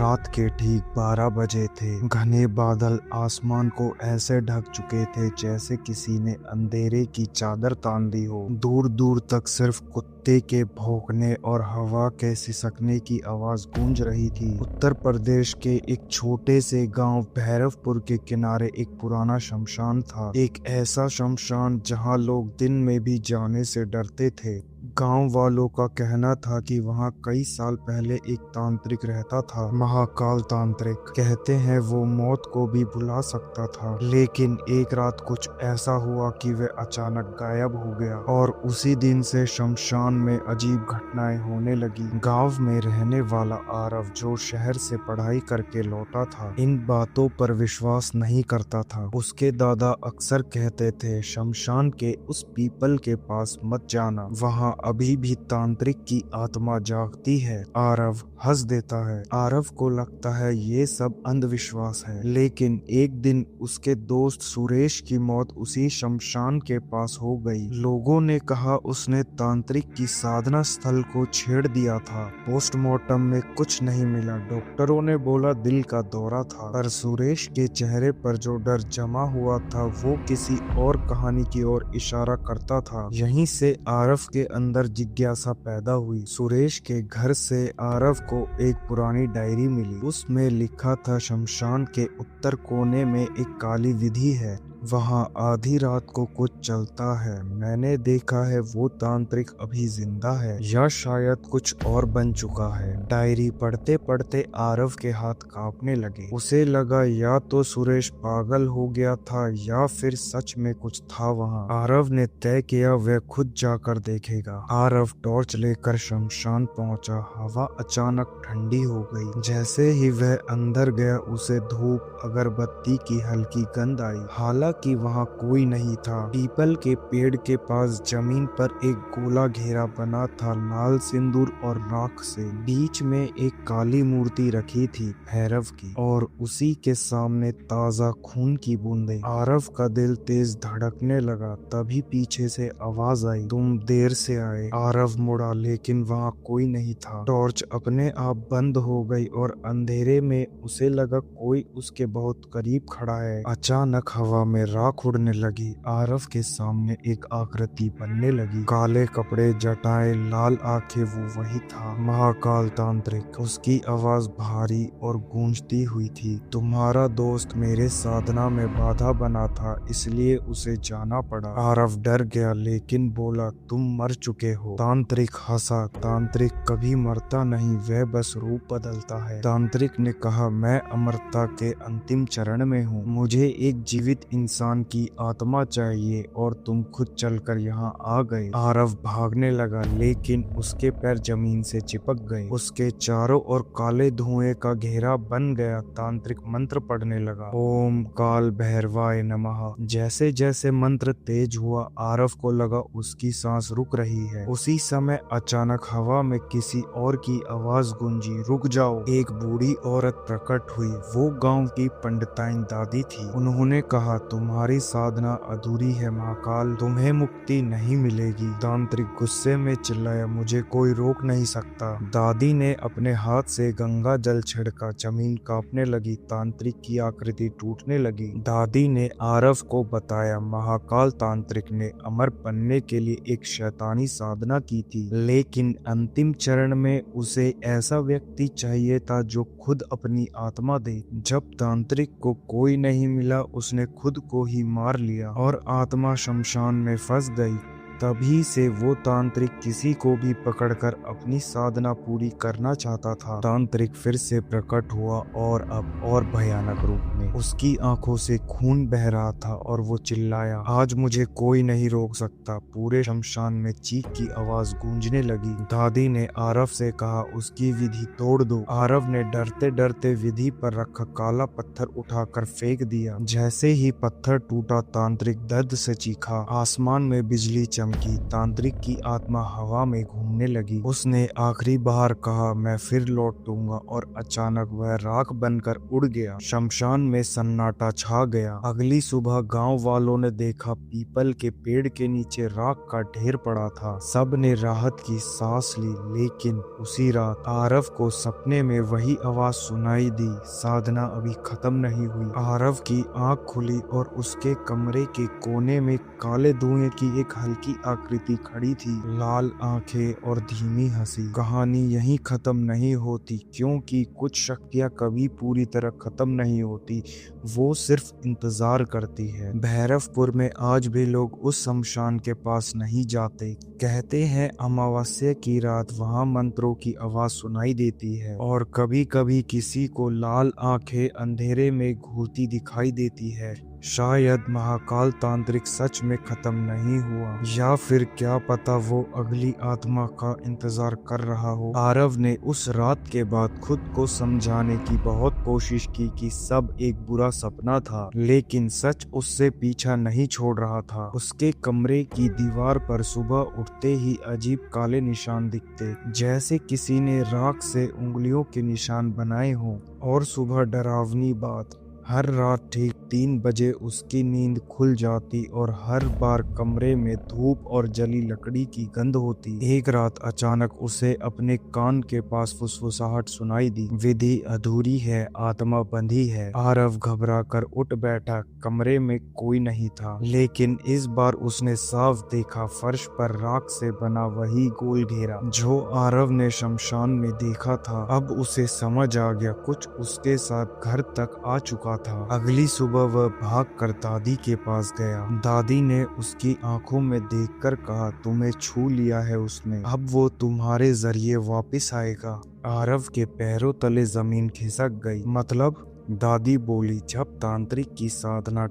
रात के ठीक 12 बजे थे। घने बादल आसमान को ऐसे ढक चुके थे जैसे किसी ने अंधेरे की चादर तान दी हो। दूर दूर तक सिर्फ कुत्ते के भौंकने और हवा के सिसकने की आवाज गूंज रही थी। उत्तर प्रदेश के एक छोटे से गांव भैरवपुर के किनारे एक पुराना शमशान था। एक ऐसा शमशान जहां लोग दिन में भी जाने से डरते थे। गांव वालों का कहना था कि वहां कई साल पहले एक तांत्रिक रहता था, महाकाल तांत्रिक। कहते हैं वो मौत को भी बुला सकता था, लेकिन एक रात कुछ ऐसा हुआ कि वह अचानक गायब हो गया और उसी दिन से शमशान में अजीब घटनाएं होने लगी। गांव में रहने वाला आरव, जो शहर से पढ़ाई करके लौटा था, इन बातों पर विश्वास नहीं करता था। उसके दादा अक्सर कहते थे, शमशान के उस पीपल के पास मत जाना, वहां अभी भी तांत्रिक की आत्मा जागती है। आरव हंस देता है। आरव को लगता है ये सब अंधविश्वास है, लेकिन एक दिन उसके दोस्त सुरेश की मौत उसी शमशान के पास हो गई। लोगों ने कहा उसने तांत्रिक की साधना स्थल को छेड़ दिया था। पोस्टमार्टम में कुछ नहीं मिला। डॉक्टरों ने बोला दिल का दौरा था, पर सुरेश के चेहरे पर जो डर जमा हुआ था वो किसी और कहानी की ओर इशारा करता था। यहीं से आरव के अंदर जिज्ञासा पैदा हुई। सुरेश के घर से आरव को एक पुरानी डायरी मिली। उसमें लिखा था, शमशान के उत्तर कोने में एक काली विधि है, वहाँ आधी रात को कुछ चलता है। मैंने देखा है वो तांत्रिक अभी जिंदा है या शायद कुछ और बन चुका है। डायरी पढ़ते पढ़ते आरव के हाथ कांपने लगे। उसे लगा या तो सुरेश पागल हो गया था या फिर सच में कुछ था वहाँ। आरव ने तय किया वह खुद जाकर देखेगा। आरव टॉर्च लेकर शमशान पहुंचा। हवा अचानक ठंडी हो गई। जैसे ही वह अंदर गया उसे धूप अगरबत्ती की हल्की गंध आई। हालांकि वहां कोई नहीं था। पीपल के पेड़ के पास जमीन पर एक गोला घेरा बना था, लाल सिंदूर और राख से। बीच में एक काली मूर्ति रखी थी, भैरव की, और उसी के सामने ताजा खून की बूंदें। आरव का दिल तेज धड़कने लगा। तभी पीछे से आवाज आई, तुम देर से आए। आरव मुड़ा, लेकिन वहां कोई नहीं था। टॉर्च अपने आप बंद हो गई और अंधेरे में उसे लगा कोई उसके बहुत करीब खड़ा है। अचानक हवा में राख उड़ने लगी। आरव के सामने एक आकृति बनने लगी। काले कपड़े, जटाएं, लाल आंखें, वो वही था, महाकाल तांत्रिक। उसकी आवाज भारी और गूंजती हुई थी, तुम्हारा दोस्त मेरे साधना में बाधा बना था, इसलिए उसे जाना पड़ा। आरव डर गया, लेकिन बोला, तुम मर चुके हो। तांत्रिक हंसा, तांत्रिक कभी मरता नहीं, वह बस रूप बदलता है। तांत्रिक ने कहा, मैं अमरता के अंतिम चरण में हूँ, मुझे एक जीवित इंसान की आत्मा चाहिए और तुम खुद चलकर यहाँ आ गए। आरव भागने लगा, लेकिन उसके पैर जमीन से चिपक गए। उसके चारों ओर काले धुएं का घेरा बन गया। तांत्रिक मंत्र पढ़ने लगा, ओम काल भैरवाय नमः। जैसे जैसे मंत्र तेज हुआ, आरव को लगा उसकी सांस रुक रही है। उसी समय अचानक हवा में किसी और की आवाज गूंजी, रुक जाओ। एक बूढ़ी औरत प्रकट हुई। वो गांव की पंडिताइन दादी थी। उन्होंने कहा, तुम्हारी साधना अधूरी है महाकाल, तुम्हें मुक्ति नहीं मिलेगी। तांत्रिक गुस्से में चिल्लाया, मुझे कोई रोक नहीं सकता। दादी ने अपने हाथ से गंगा जल छिड़का। जमीन कांपने लगी। तांत्रिक की आकृति टूटने लगी। दादी ने आरव को बताया, महाकाल तांत्रिक ने अमर बनने के लिए एक शैतानी साधना की थी, लेकिन अंतिम चरण में उसे ऐसा व्यक्ति चाहिए था जो खुद अपनी आत्मा दे। जब तांत्रिक को कोई नहीं मिला, उसने खुद को ही मार लिया और आत्मा शमशान में फंस गई। तभी से वो तांत्रिक किसी को भी पकड़कर अपनी साधना पूरी करना चाहता था। तांत्रिक फिर से प्रकट हुआ और अब और भयानक रूप में। उसकी आंखों से खून बह रहा था और वो चिल्लाया, आज मुझे कोई नहीं रोक सकता। पूरे शमशान में चीख की आवाज गूंजने लगी। दादी ने आरव से कहा, उसकी विधि तोड़ दो। आरव ने डरते डरते विधि पर रखा काला पत्थर उठाकर फेंक दिया। जैसे ही पत्थर टूटा, तांत्रिक दर्द से चीखा। आसमान में बिजली चमकी। चमकी। तांत्रिक की आत्मा हवा में घूमने लगी। उसने आखिरी बार कहा, मैं फिर लौट दूंगा, और अचानक वह राख बनकर उड़ गया। शमशान में सन्नाटा छा गया। अगली सुबह गांव वालों ने देखा पीपल के पेड़ के नीचे राख का ढेर पड़ा था। सब ने राहत की सांस ली, लेकिन उसी रात आरव को सपने में वही आवाज सुनाई दी, साधना अभी खत्म नहीं हुई। आरव की आंख खुली और उसके कमरे के कोने में काले धुएं की एक हल्की आकृति खड़ी थी। लाल आंखें और धीमी हंसी। कहानी यहीं खत्म नहीं होती, क्योंकि कुछ शक्तियां कभी पूरी तरह खत्म नहीं होती, वो सिर्फ इंतजार करती है। भैरवपुर में आज भी लोग उस शमशान के पास नहीं जाते। कहते हैं अमावस्या की रात वहां मंत्रों की आवाज सुनाई देती है, और कभी कभी किसी को लाल आंखें अंधेरे में घूरती दिखाई देती है। शायद महाकाल तांत्रिक सच में खत्म नहीं हुआ, या फिर क्या पता वो अगली आत्मा का इंतजार कर रहा हो। आरव ने उस रात के बाद खुद को समझाने की बहुत कोशिश की कि सब एक बुरा सपना था, लेकिन सच उससे पीछा नहीं छोड़ रहा था। उसके कमरे की दीवार पर सुबह उठते ही अजीब काले निशान दिखते, जैसे किसी ने राख से उंगलियों के निशान बनाए हों। और सुबह डरावनी बात, हर रात ठीक 3 बजे उसकी नींद खुल जाती और हर बार कमरे में धूप और जली लकड़ी की गंध होती। एक रात अचानक उसे अपने कान के पास फुसफुसाहट सुनाई दी, विधि अधूरी है, आत्मा बंधी है। आरव घबरा कर उठ बैठा। कमरे में कोई नहीं था, लेकिन इस बार उसने साफ देखा फर्श पर राख से बना वही गोल घेरा जो आरव ने शमशान में देखा था। अब उसे समझ आ गया, कुछ उसके साथ घर तक आ चुका था। अगली सुबह वह भागकर दादी के पास गया। दादी ने उसकी आंखों में देखकर कहा, तुम्हें छू लिया है उसने, अब वो तुम्हारे जरिए वापस आएगा। आरव के पैरों तले जमीन खिसक गई। मतलब? दादी बोली, जब तांत्रिक की साधना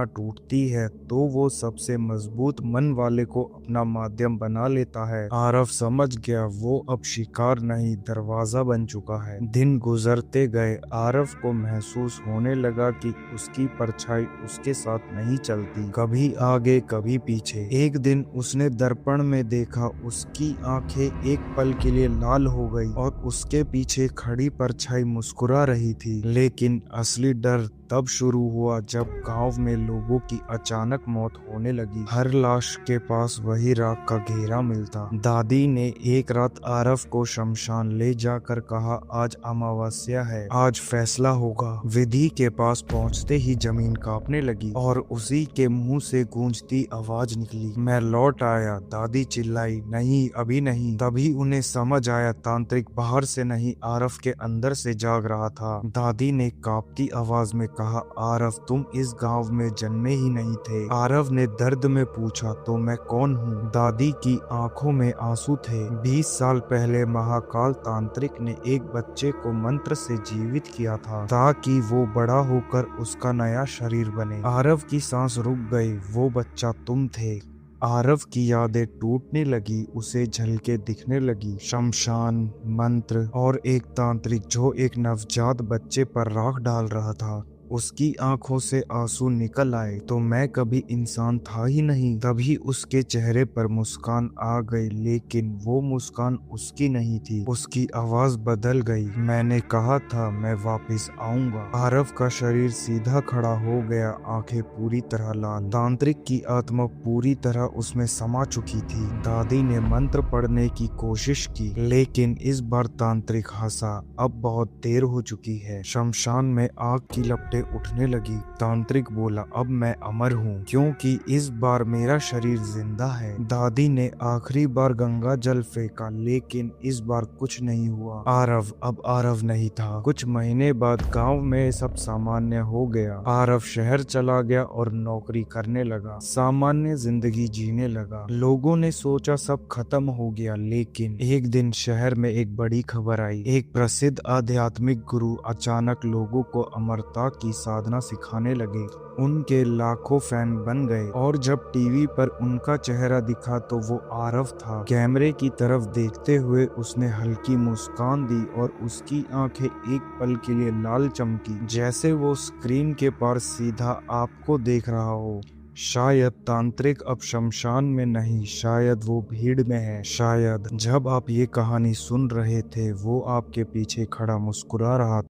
टूटती है तो वो सबसे मजबूत मन वाले को अपना माध्यम बना लेता है। आरव समझ गया, वो अब शिकार नहीं, दरवाजा बन चुका है। दिन गुजरते गए। आरव को महसूस होने लगा कि उसकी परछाई उसके साथ नहीं चलती, कभी आगे कभी पीछे। एक दिन उसने दर्पण में देखा, उसकी आंखें एक पल के लिए लाल हो गई और उसके पीछे खड़ी परछाई मुस्कुरा रही थी। लेकिन असली डर तब शुरू हुआ जब गांव में लोगों की अचानक मौत होने लगी। हर लाश के पास वही राख का घेरा मिलता। दादी ने एक रात आरव को शमशान ले जाकर कहा, आज अमावस्या है, आज फैसला होगा। विधि के पास पहुंचते ही जमीन कांपने लगी और उसी के मुंह से गूंजती आवाज निकली, मैं लौट आया। दादी चिल्लाई, नहीं, अभी नहीं। तभी उन्हें समझ आया, तांत्रिक बाहर से नहीं, आरव के अंदर से जाग रहा था। दादी ने कांपती आवाज में कहा, आरव, तुम इस गांव में जन्मे ही नहीं थे। आरव ने दर्द में पूछा, तो मैं कौन हूँ? दादी की आंखों में आंसू थे। 20 साल पहले महाकाल तांत्रिक ने एक बच्चे को मंत्र से जीवित किया था, ताकि वो बड़ा होकर उसका नया शरीर बने। आरव की सांस रुक गई। वो बच्चा तुम थे। आरव की यादें टूटने लगी, उसे झलके दिखने लगी। शमशान, मंत्र और एक तांत्रिक जो एक नवजात बच्चे पर राख डाल रहा था। उसकी आंखों से आंसू निकल आए, तो मैं कभी इंसान था ही नहीं। तभी उसके चेहरे पर मुस्कान आ गई, लेकिन वो मुस्कान उसकी नहीं थी। उसकी आवाज बदल गई, मैंने कहा था मैं वापस आऊंगा। आरव का शरीर सीधा खड़ा हो गया, आंखें पूरी तरह लाल। तांत्रिक की आत्मा पूरी तरह उसमें समा चुकी थी। दादी ने मंत्र पढ़ने की कोशिश की, लेकिन इस बार तांत्रिक हंसा, अब बहुत देर हो चुकी है। शमशान में आग की लपटें उठने लगी। तांत्रिक बोला, अब मैं अमर हूँ, क्योंकि इस बार मेरा शरीर जिंदा है। दादी ने आखिरी बार गंगा जल फेंका, लेकिन इस बार कुछ नहीं हुआ। आरव अब आरव नहीं था। कुछ महीने बाद गांव में सब सामान्य हो गया। आरव शहर चला गया और नौकरी करने लगा, सामान्य जिंदगी जीने लगा। लोगों ने सोचा सब खत्म हो गया, लेकिन एक दिन शहर में एक बड़ी खबर आई। एक प्रसिद्ध आध्यात्मिक गुरु अचानक लोगों को अमरता की साधना सिखाने लगे। उनके लाखों फैन बन गए, और जब टीवी पर उनका चेहरा दिखा तो वो आरव था। कैमरे की तरफ देखते हुए उसने हल्की मुस्कान दी और उसकी आंखें एक पल के लिए लाल चमकी, जैसे वो स्क्रीन के पार सीधा आपको देख रहा हो। शायद तांत्रिक अब शमशान में नहीं, शायद वो भीड़ में है। शायद जब आप ये कहानी सुन रहे थे वो आपके पीछे खड़ा मुस्कुरा रहा था।